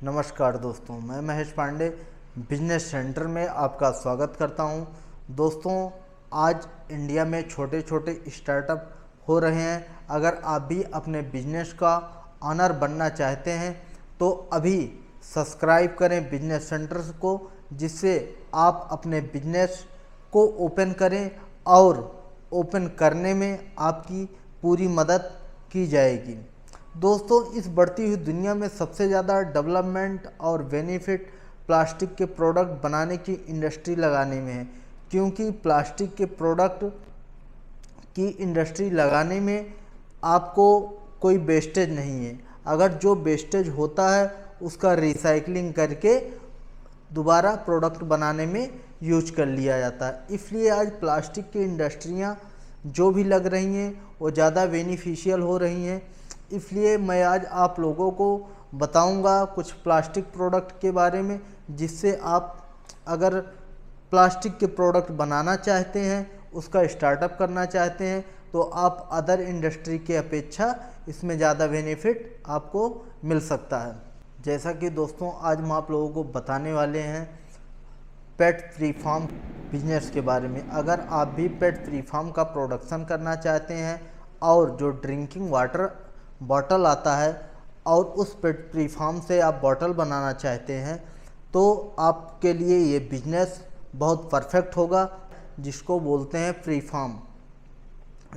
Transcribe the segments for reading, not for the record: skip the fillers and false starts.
नमस्कार दोस्तों, मैं महेश पांडे बिजनेस सेंटर में आपका स्वागत करता हूं। दोस्तों, आज इंडिया में छोटे छोटे स्टार्टअप हो रहे हैं। अगर आप भी अपने बिजनेस का ऑनर बनना चाहते हैं तो अभी सब्सक्राइब करें बिजनेस सेंटर को, जिससे आप अपने बिजनेस को ओपन करें और ओपन करने में आपकी पूरी मदद की जाएगी। दोस्तों, इस बढ़ती हुई दुनिया में सबसे ज़्यादा डेवलपमेंट और बेनिफिट प्लास्टिक के प्रोडक्ट बनाने की इंडस्ट्री लगाने में है, क्योंकि प्लास्टिक के प्रोडक्ट की इंडस्ट्री लगाने में आपको कोई वेस्टेज नहीं है। अगर जो वेस्टेज होता है उसका रिसाइकलिंग करके दोबारा प्रोडक्ट बनाने में यूज कर लिया जाता है। इसलिए आज प्लास्टिक की इंडस्ट्रियां जो भी लग रही हैं वो ज़्यादा बेनिफिशियल हो रही हैं। इसलिए मैं आज आप लोगों को बताऊंगा कुछ प्लास्टिक प्रोडक्ट के बारे में, जिससे आप अगर प्लास्टिक के प्रोडक्ट बनाना चाहते हैं, उसका स्टार्टअप करना चाहते हैं, तो आप अदर इंडस्ट्री के अपेक्षा इसमें ज़्यादा बेनिफिट आपको मिल सकता है। जैसा कि दोस्तों, आज हम आप लोगों को बताने वाले हैं पेट फ्री फार्म बिजनेस के बारे में। अगर आप भी पेट फ्री फार्म का प्रोडक्शन करना चाहते हैं और जो ड्रिंकिंग वाटर बॉटल आता है और उस पेट फ्री फार्म से आप बॉटल बनाना चाहते हैं, तो आपके लिए ये बिजनेस बहुत परफेक्ट होगा, जिसको बोलते हैं फ्री फार्म।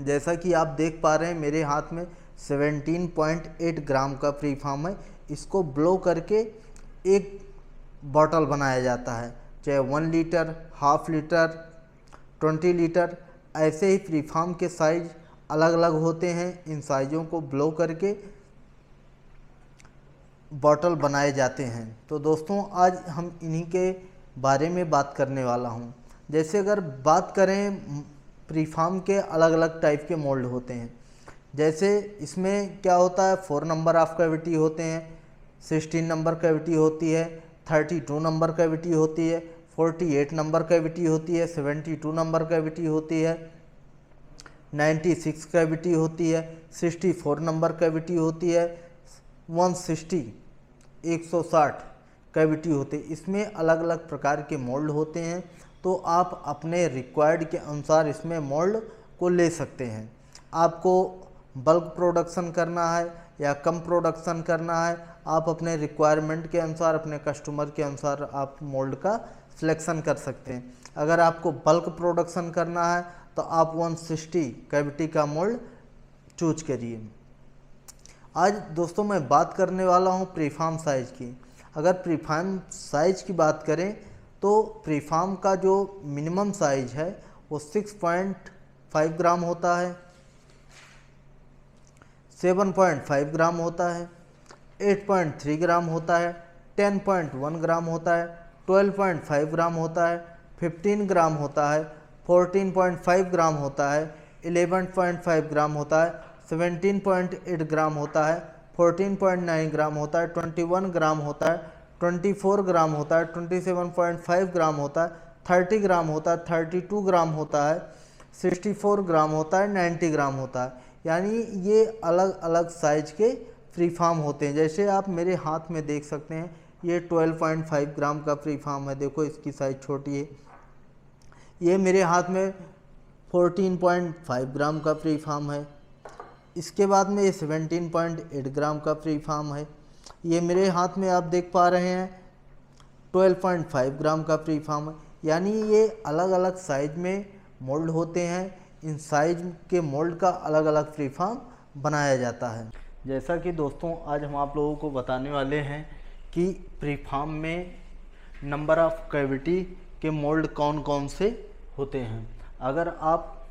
जैसा कि आप देख पा रहे हैं मेरे हाथ में 17.8 ग्राम का फ्री फार्म है। इसको ब्लो करके एक बॉटल बनाया जाता है, चाहे 1 लीटर, हाफ लीटर, 20 लीटर। ऐसे ही फ्री फार्म के साइज अलग अलग होते हैं। इन साइज़ों को ब्लो करके बॉटल बनाए जाते हैं। तो दोस्तों, आज हम इन्हीं के बारे में बात करने वाला हूं। जैसे अगर बात करें, फ्री फार्म के अलग अलग टाइप के मोल्ड होते हैं। जैसे इसमें क्या होता है, 4 नंबर ऑफ कैविटी होते हैं, 16 नंबर कैविटी होती है, 32 नंबर कैविटी होती है, 48 नंबर कैविटी होती है, 72 नंबर कैविटी होती है, 96 कैविटी होती है, 64 नंबर कैविटी होती है, 160 कैविटी होती है। इसमें अलग अलग प्रकार के मोल्ड होते हैं, तो आप अपने रिक्वायर्ड के अनुसार इसमें मोल्ड को ले सकते हैं। आपको बल्क प्रोडक्शन करना है या कम प्रोडक्शन करना है, आप अपने रिक्वायरमेंट के अनुसार, अपने कस्टमर के अनुसार आप मोल्ड का सिलेक्शन कर सकते हैं। अगर आपको बल्क प्रोडक्शन करना है तो आप 160 कैविटी का मोल्ड चूज करिए। आज दोस्तों मैं बात करने वाला हूं प्रीफार्म साइज की। अगर प्रीफार्म साइज की बात करें तो प्रीफार्म का जो मिनिमम साइज है वो 6.5 ग्राम होता है, 7.5 ग्राम होता है, 8.3 ग्राम होता है, 10.1 ग्राम होता है, 12.5 ग्राम होता है, 15 ग्राम होता है, 14.5 ग्राम होता है, 11.5 ग्राम होता है, 17.8 ग्राम होता है, 14.9 ग्राम होता है, 21 ग्राम होता है, 24 ग्राम होता है, 27.5 ग्राम होता है, 30 ग्राम होता है, 32 ग्राम होता है, 64 ग्राम होता है, 90 ग्राम होता है। यानी ये अलग अलग साइज के फ्री फार्म होते हैं। जैसे आप मेरे हाथ में देख सकते हैं, ये 12.5 ग्राम का फ्री फार्म है। देखो इसकी साइज छोटी है। ये मेरे हाथ में 14.5 ग्राम का फ्री फार्म है। इसके बाद में ये 17.8 ग्राम का फ्री फार्म है। ये मेरे हाथ में आप देख पा रहे हैं 12.5 ग्राम का फ्री फार्म है। यानी ये अलग अलग साइज में मोल्ड होते हैं। इन साइज के मोल्ड का अलग अलग फ्री फार्म बनाया जाता है। जैसा कि दोस्तों, आज हम आप लोगों को बताने वाले हैं कि फ्री फार्म में नंबर ऑफ कैविटी के मोल्ड कौन कौन से होते हैं। अगर आप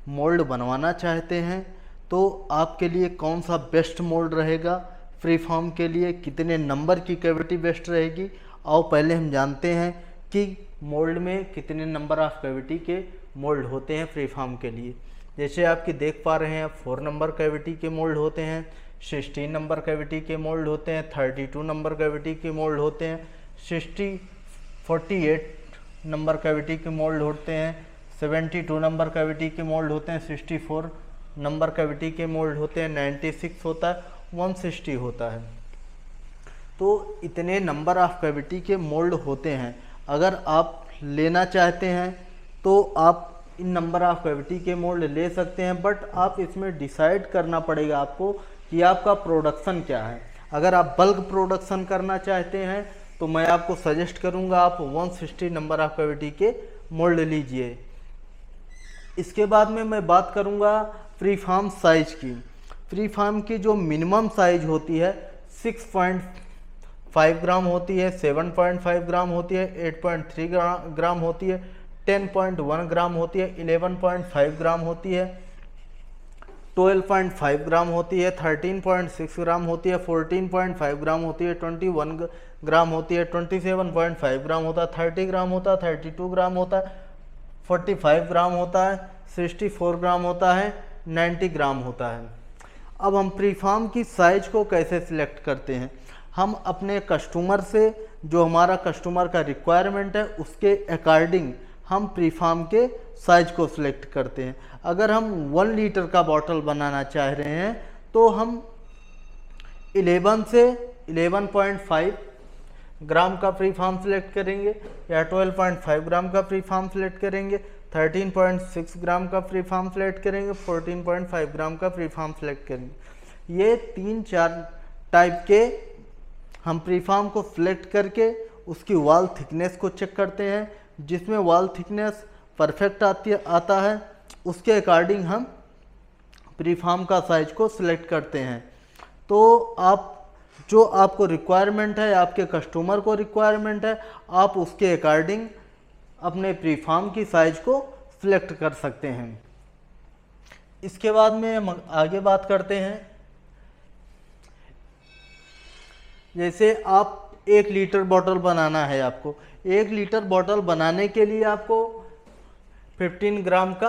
मोल्ड बनवाना चाहते हैं तो आपके लिए कौन सा बेस्ट मोल्ड रहेगा, फ्री फार्म के लिए कितने नंबर की कैविटी बेस्ट रहेगी, और पहले हम जानते हैं कि मोल्ड में कितने नंबर ऑफ कैविटी के मोल्ड होते हैं फ्री फार्म के लिए। जैसे आपकी देख पा रहे हैं 4 नंबर कैविटी के मोल्ड होते हैं, 16 नंबर कैविटी के मोल्ड होते हैं, 32 नंबर कैविटी के मोल्ड होते हैं, 48 नंबर कैविटी के मोल्ड होते हैं, 72 नंबर कैविटी के मोल्ड होते हैं, 64 नंबर कैविटी के मोल्ड होते हैं, 96 होता है, 160 होता है। तो इतने नंबर ऑफ कैविटी के मोल्ड होते हैं। अगर आप लेना चाहते हैं तो आप इन नंबर ऑफ कैविटी के मोल्ड ले सकते हैं, बट आप इसमें डिसाइड करना पड़ेगा आपको कि आपका प्रोडक्शन क्या है। अगर आप बल्क प्रोडक्शन करना चाहते हैं तो मैं आपको सजेस्ट करूंगा आप 160 नंबर ऑफ कैविटी के मोल्ड लीजिए। इसके बाद में मैं बात करूंगा फ्री फार्म साइज की। फ्री फार्म की जो मिनिमम साइज होती है 6.5 ग्राम होती है, 7.5 ग्राम होती है, 8.3 ग्राम होती है, 10.1 ग्राम होती है, 11.5 ग्राम होती है, 12.5 ग्राम होती है, 13.6 ग्राम होती है, 14.5 ग्राम होती है, 21 ग्राम होती है, 27.5 ग्राम होता है, 30 ग्राम होता है, 32 ग्राम होता है, 45 ग्राम होता है, 64 ग्राम होता है, 90 ग्राम होता है। अब हम प्रीफार्म की साइज को कैसे सिलेक्ट करते हैं? हम अपने कस्टमर से, जो हमारा कस्टमर का रिक्वायरमेंट है उसके अकॉर्डिंग हम प्रीफार्म के साइज को सिलेक्ट करते हैं। अगर हम 1 लीटर का बॉटल बनाना चाह रहे हैं तो हम 11 से 11.5 ग्राम का प्रीफार्म सिलेक्ट करेंगे, या 12.5 ग्राम का प्रीफार्म सिलेक्ट करेंगे, 13.6 ग्राम का प्रीफार्म सिलेक्ट करेंगे, 14.5 ग्राम का प्रीफार्म सिलेक्ट करेंगे। ये 3-4 टाइप के हम प्रीफार्म को सिलेक्ट करके उसकी वॉल थिकनेस को चेक करते हैं। जिसमें वॉल थिकनेस परफेक्ट आता है उसके अकॉर्डिंग हम प्रीफार्म का साइज को सिलेक्ट करते हैं। तो आप जो आपको रिक्वायरमेंट है, आपके कस्टमर को रिक्वायरमेंट है, आप उसके अकॉर्डिंग अपने प्रीफार्म की साइज को सिलेक्ट कर सकते हैं। इसके बाद में हम आगे बात करते हैं। जैसे आप 1 लीटर बॉटल बनाना है, आपको 1 लीटर बॉटल बनाने के लिए आपको 15 ग्राम का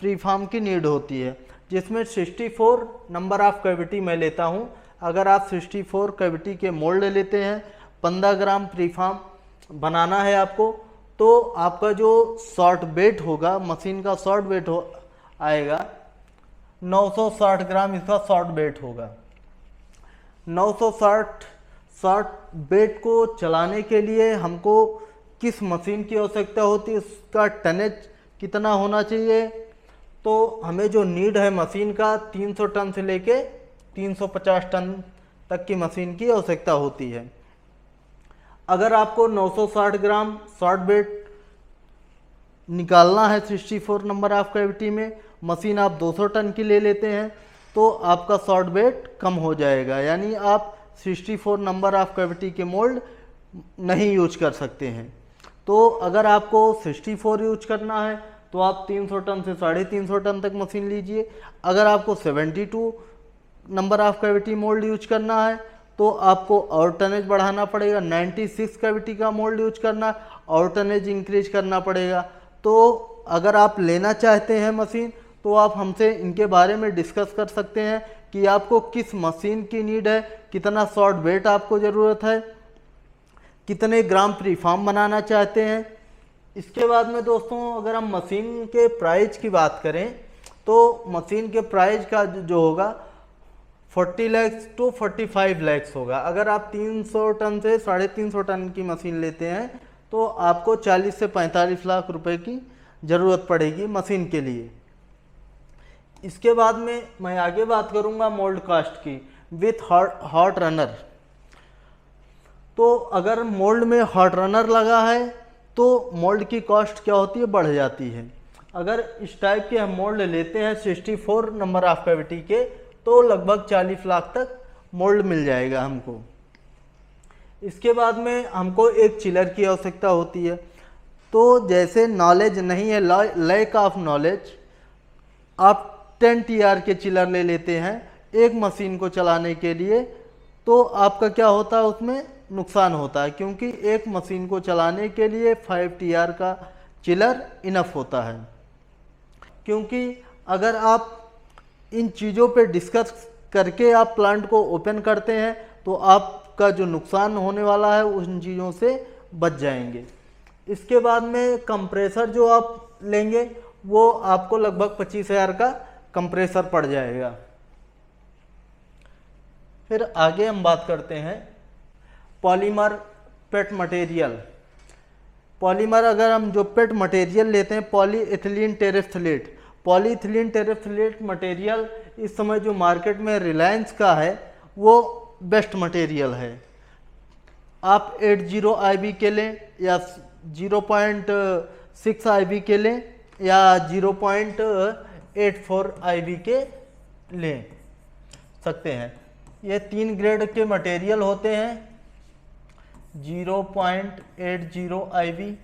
प्रीफार्म की नीड होती है, जिसमें 64 नंबर ऑफ कैविटी मैं लेता हूं। अगर आप 64 कैविटी के मोल्ड लेते हैं, 15 ग्राम प्रीफार्म बनाना है आपको, तो आपका जो शॉर्ट वेट होगा, मशीन का शॉर्ट वेट आएगा 960 ग्राम, इसका शॉर्ट वेट होगा। 960 शॉर्ट वेट को चलाने के लिए हमको किस मशीन की आवश्यकता होती है, उसका टनेज कितना होना चाहिए। तो हमें जो नीड है मशीन का 300 टन से लेके 350 टन तक की मशीन की आवश्यकता होती है। अगर आपको 960 ग्राम शॉर्ट वेट निकालना है 64 नंबर ऑफ कैविटी में, मशीन आप 200 टन की ले लेते हैं तो आपका शॉर्ट वेट कम हो जाएगा, यानी आप 64 नंबर ऑफ कैविटी के मोल्ड नहीं यूज कर सकते हैं। तो अगर आपको 64 यूज करना है तो आप 300 टन से 350 टन तक मशीन लीजिए। अगर आपको 72 number of cavity mould use करना है तो आपको और टनेज बढ़ाना पड़ेगा। 96 कैविटी का मोल्ड यूज करना और टनेज इंक्रीज करना पड़ेगा। तो अगर आप लेना चाहते हैं मशीन तो आप हमसे इनके बारे में डिस्कस कर सकते हैं कि आपको किस मशीन की नीड है, कितना शॉर्ट वेट आपको ज़रूरत है, कितने ग्राम प्रीफार्म बनाना चाहते हैं। इसके बाद में दोस्तों अगर हम मशीन के प्राइस की बात करें तो मशीन के प्राइस का जो होगा 40 लाख टू 45 लाख होगा। अगर आप 300 टन से 350 टन की मशीन लेते हैं तो आपको 40 से 45 लाख रुपए की ज़रूरत पड़ेगी मशीन के लिए। इसके बाद में मैं आगे बात करूंगा मोल्ड कास्ट की विथ हॉट रनर। तो अगर मोल्ड में हॉट रनर लगा है तो मोल्ड की कॉस्ट क्या होती है, बढ़ जाती है। अगर इस टाइप के हम मोल्ड लेते हैं 64 नंबर ऑफ कैविटी के तो लगभग 40 लाख तक मोल्ड मिल जाएगा हमको। इसके बाद में हमको एक चिलर की आवश्यकता होती है। तो जैसे नॉलेज नहीं है, लैक ऑफ नॉलेज, आप 10 TR के चिलर ले लेते हैं एक मशीन को चलाने के लिए, तो आपका क्या होता है, उसमें नुकसान होता है, क्योंकि एक मशीन को चलाने के लिए 5 TR का चिलर इनफ होता है। क्योंकि अगर आप इन चीज़ों पे डिस्कस करके आप प्लांट को ओपन करते हैं तो आपका जो नुकसान होने वाला है उन चीज़ों से बच जाएंगे। इसके बाद में कंप्रेसर जो आप लेंगे वो आपको लगभग 25,000 का कंप्रेसर पड़ जाएगा। फिर आगे हम बात करते हैं पॉलीमर पेट मटेरियल। पॉलीमर अगर हम जो पेट मटेरियल लेते हैं पॉलीइथिलीन टेरेफ्थलेट, पॉलीइथिलीन टेरेफ्थलेट मटेरियल इस समय जो मार्केट में रिलायंस का है वो बेस्ट मटेरियल है। आप 80 IB के लें या 0.6 IB के लें या 0.84 IB के ले सकते हैं। ये 3 ग्रेड के मटेरियल होते हैं, 0.80 IB,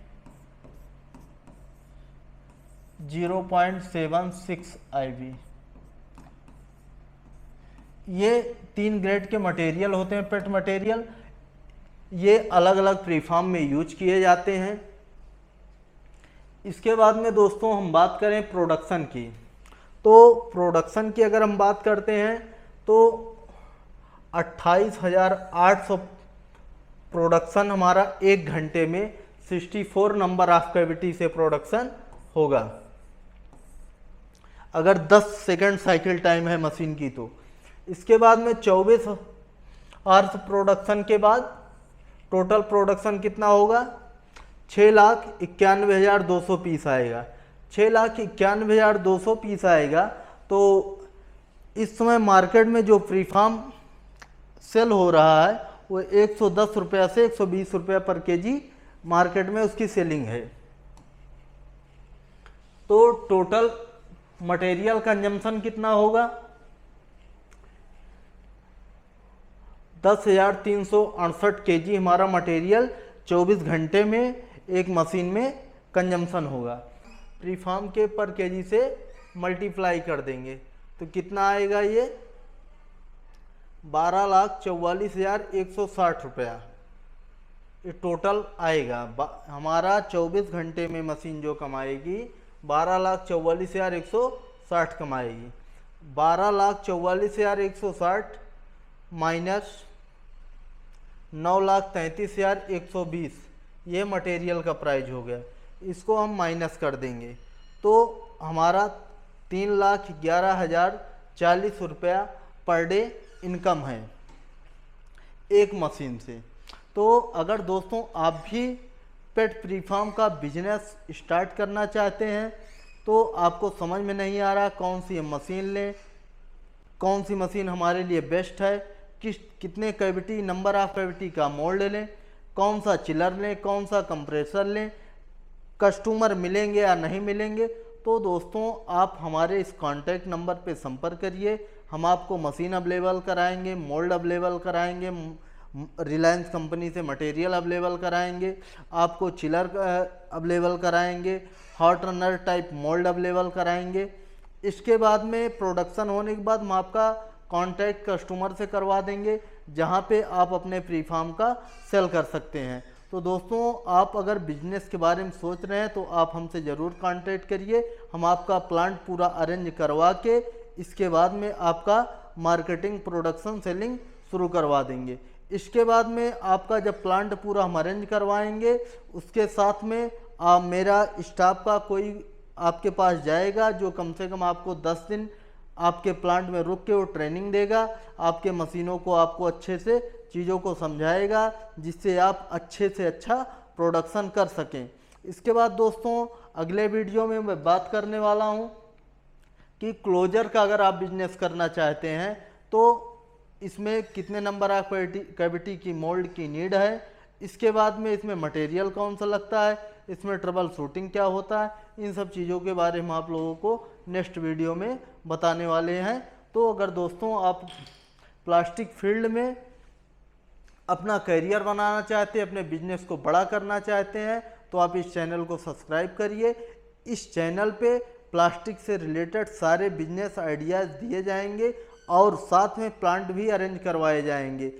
0.76 IB। ये 3 ग्रेड के मटेरियल होते हैं पेट मटेरियल। ये अलग अलग प्रीफार्म में यूज किए जाते हैं। इसके बाद में दोस्तों हम बात करें प्रोडक्शन की, तो प्रोडक्शन की अगर हम बात करते हैं तो 28,800 प्रोडक्शन हमारा 1 घंटे में 64 नंबर ऑफ कैविटी से प्रोडक्शन होगा। अगर 10 सेकंड साइकिल टाइम है मशीन की तो इसके बाद में 24 आवर्स प्रोडक्शन के बाद टोटल प्रोडक्शन कितना होगा, 6,91,200 पीस आएगा। 6,91,200 पीस आएगा। तो इस समय मार्केट में जो प्रीफार्म सेल हो रहा है वो 110 रुपया से 120 रुपया पर केजी मार्केट में उसकी सेलिंग है। तो टोटल मटेरियल कंजम्पशन कितना होगा, 10,368 केजी हमारा मटेरियल 24 घंटे में एक मशीन में कंजम्पशन होगा। प्रीफार्म के पर केजी से मल्टीप्लाई कर देंगे तो कितना आएगा, ये 12,44,160 रुपया ये टोटल आएगा। हमारा 24 घंटे में मशीन जो कमाएगी 12,44,160 कमाएगी। 12,44,160 माइनस 9,33,120 ये मटेरियल का प्राइस हो गया। इसको हम माइनस कर देंगे तो हमारा 3,11,040 रुपया पर डे इनकम है एक मशीन से। तो अगर दोस्तों आप भी पेट प्रीफार्म का बिजनेस स्टार्ट करना चाहते हैं तो आपको समझ में नहीं आ रहा कौन सी मशीन लें, कौन सी मशीन हमारे लिए बेस्ट है, कितने कैविटी नंबर ऑफ कैविटी का मोल्ड लें, कौन सा चिलर लें, कौन सा कंप्रेसर लें, कस्टमर मिलेंगे या नहीं मिलेंगे, तो दोस्तों आप हमारे इस कॉन्टैक्ट नंबर पे संपर्क करिए। हम आपको मशीन अवेलेबल कराएंगे, मोल्ड अवेलेबल कराएंगे, रिलायंस कंपनी से मटेरियल अवेलेबल कराएंगे, आपको चिलर अवेलेबल कराएंगे, hot runner type mould available कराएंगे। इसके बाद में प्रोडक्शन होने के बाद हम आपका कांटेक्ट कस्टमर से करवा देंगे जहां पे आप अपने प्रीफार्म का सेल कर सकते हैं। तो दोस्तों आप अगर बिजनेस के बारे में सोच रहे हैं तो आप हमसे ज़रूर कांटेक्ट करिए। हम आपका प्लांट पूरा अरेंज करवा के इसके बाद में आपका मार्केटिंग प्रोडक्शन सेलिंग शुरू करवा देंगे। इसके बाद में आपका जब प्लांट पूरा हम अरेंज करवाएंगे उसके साथ में मेरा स्टाफ का कोई आपके पास जाएगा जो कम से कम आपको 10 दिन आपके प्लांट में रुक के वो ट्रेनिंग देगा, आपके मशीनों को आपको अच्छे से चीज़ों को समझाएगा जिससे आप अच्छे से अच्छा प्रोडक्शन कर सकें। इसके बाद दोस्तों अगले वीडियो में मैं बात करने वाला हूं कि क्लोजर का अगर आप बिजनेस करना चाहते हैं तो इसमें कितने नंबर ऑफ कैविटी की मोल्ड की नीड है, इसके बाद में इसमें मटेरियल कौन सा लगता है, इसमें ट्रबल शूटिंग क्या होता है, इन सब चीज़ों के बारे में आप लोगों को नेक्स्ट वीडियो में बताने वाले हैं। तो अगर दोस्तों आप प्लास्टिक फील्ड में अपना करियर बनाना चाहते हैं, अपने बिजनेस को बड़ा करना चाहते हैं तो आप इस चैनल को सब्सक्राइब करिए। इस चैनल पे प्लास्टिक से रिलेटेड सारे बिजनेस आइडियाज़ दिए जाएंगे और साथ में प्लांट भी अरेंज करवाए जाएंगे।